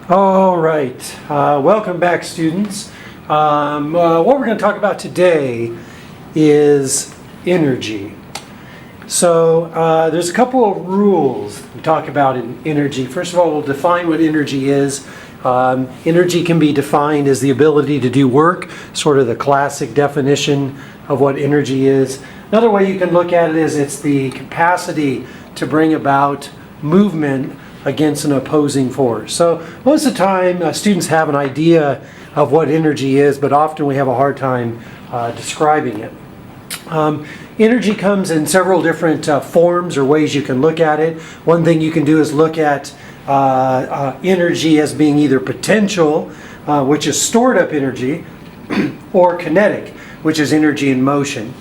All right, welcome back, students. What we're going to talk about today is energy. So there's a couple of rules we talk about in energy. First of all, we'll define what energy is. Energy can be defined as the ability to do work, sort of the classic definition of what energy is. Another way you can look at it is it's the capacity to bring about movement against an opposing force. So most of the time students have an idea of what energy is, but often we have a hard time describing it. Energy comes in several different forms or ways you can look at it. One thing you can do is look at energy as being either potential, which is stored up energy, or kinetic, which is energy in motion.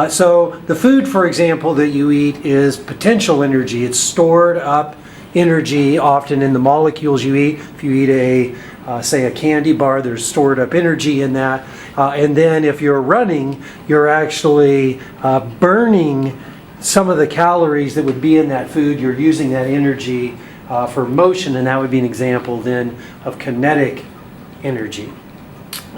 So the food, for example, that you eat is potential energy. It's stored up energy often in the molecules you eat. If you eat say a candy bar, there's stored up energy in that. And then if you're running, you're actually burning some of the calories that would be in that food. You're using that energy for motion, and that would be an example then of kinetic energy.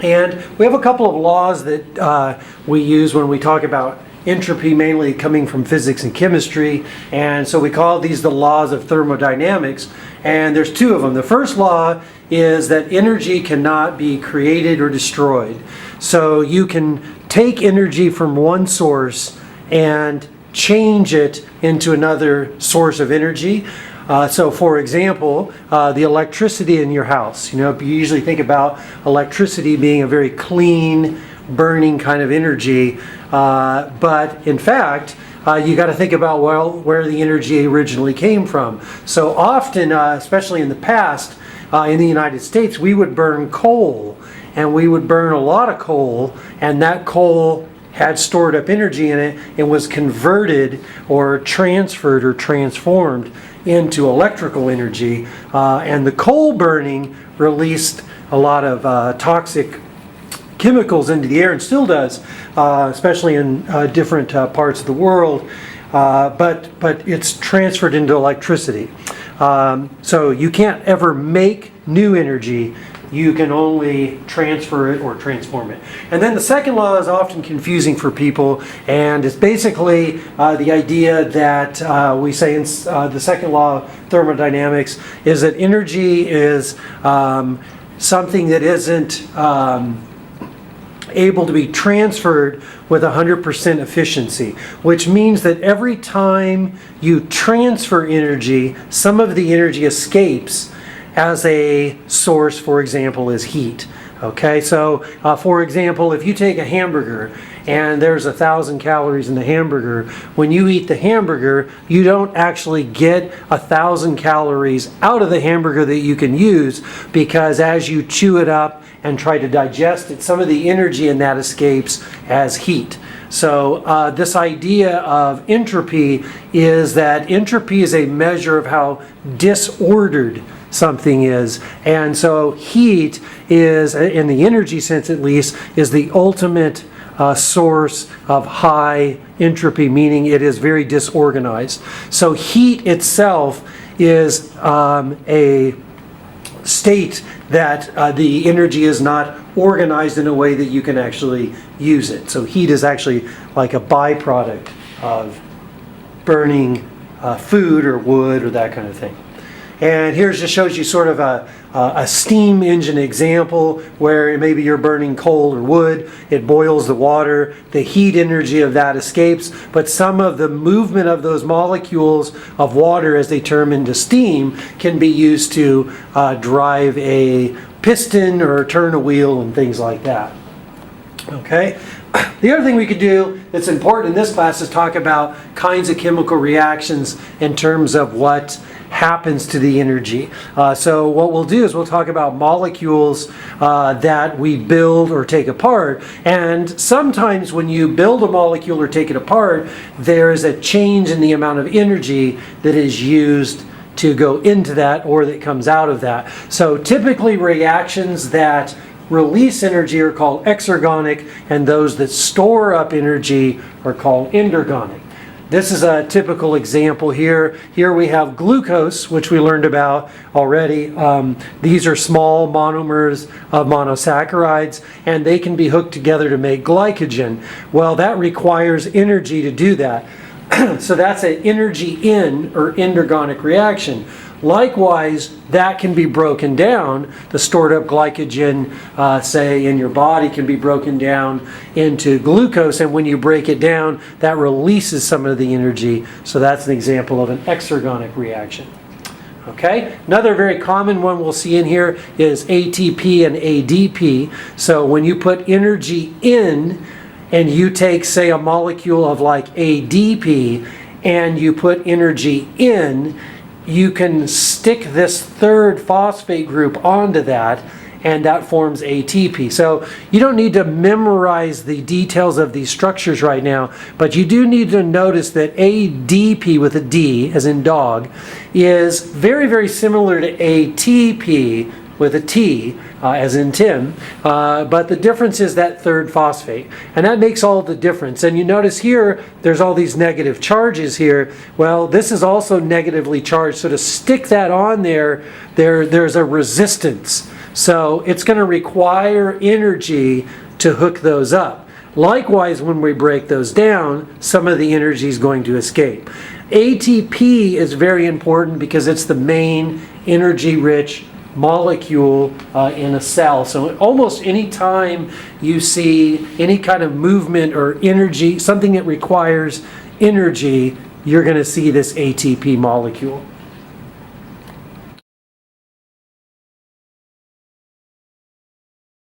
And we have a couple of laws that we use when we talk about entropy, mainly coming from physics and chemistry, and so we call these the laws of thermodynamics, and there's two of them. The first law is that energy cannot be created or destroyed. So you can take energy from one source and change it into another source of energy. So for example, the electricity in your house. You usually think about electricity being a very clean, burning kind of energy, but in fact, you got to think about, well, where the energy originally came from. So often, especially in the past, in the United States, we would burn coal, and we would burn a lot of coal, and that coal had stored up energy in it and was converted or transferred or transformed into electrical energy, and the coal burning released a lot of toxic chemicals into the air, and still does, especially in different parts of the world, but it's transferred into electricity. So you can't ever make new energy, you can only transfer it or transform it. And then the second law is often confusing for people, and it's basically the idea that we say in the second law of thermodynamics is that energy is something that isn't able to be transferred with 100% efficiency, which means that every time you transfer energy, some of the energy escapes as a source, for example, is heat. Okay, so for example, if you take a hamburger and there's 1,000 calories in the hamburger, when you eat the hamburger, you don't actually get 1,000 calories out of the hamburger that you can use, because as you chew it up and try to digest it, some of the energy in that escapes as heat. So this idea of entropy is that entropy is a measure of how disordered something is, and so heat is, in the energy sense at least, is the ultimate source of high entropy, meaning it is very disorganized. So heat itself is a state that the energy is not organized in a way that you can actually use it. So heat is actually like a byproduct of burning food or wood or that kind of thing. And here just shows you sort of a steam engine example where maybe you're burning coal or wood, it boils the water, the heat energy of that escapes, but some of the movement of those molecules of water as they turn into steam can be used to drive a piston or turn a wheel and things like that. Okay? The other thing we could do that's important in this class is talk about kinds of chemical reactions in terms of what happens to the energy. So what we'll do is we'll talk about molecules that we build or take apart, and sometimes when you build a molecule or take it apart, there is a change in the amount of energy that is used to go into that or that comes out of that. So typically reactions that release energy are called exergonic, and those that store up energy are called endergonic. This is a typical example here. Here we have glucose, which we learned about already. These are small monomers of monosaccharides, and they can be hooked together to make glycogen. Well, that requires energy to do that. So that's an energy in or endergonic reaction. Likewise, that can be broken down. The stored up glycogen, say in your body, can be broken down into glucose, and when you break it down, that releases some of the energy. So that's an example of an exergonic reaction. Okay, another very common one we'll see in here is ATP and ADP. So when you put energy in, and you take, say, a molecule of like ADP, and you put energy in, you can stick this third phosphate group onto that, and that forms ATP. So you don't need to memorize the details of these structures right now, but you do need to notice that ADP with a D, as in dog, is very, very similar to ATP with a T, as in Tim, but the difference is that third phosphate, and that makes all the difference. And you notice here there's all these negative charges here. Well, this is also negatively charged, so to stick that on there's a resistance, so it's going to require energy to hook those up. Likewise, when we break those down, some of the energy is going to escape. ATP is very important because it's the main energy-rich molecule in a cell. So almost any time you see any kind of movement or energy, something that requires energy, you're going to see this ATP molecule.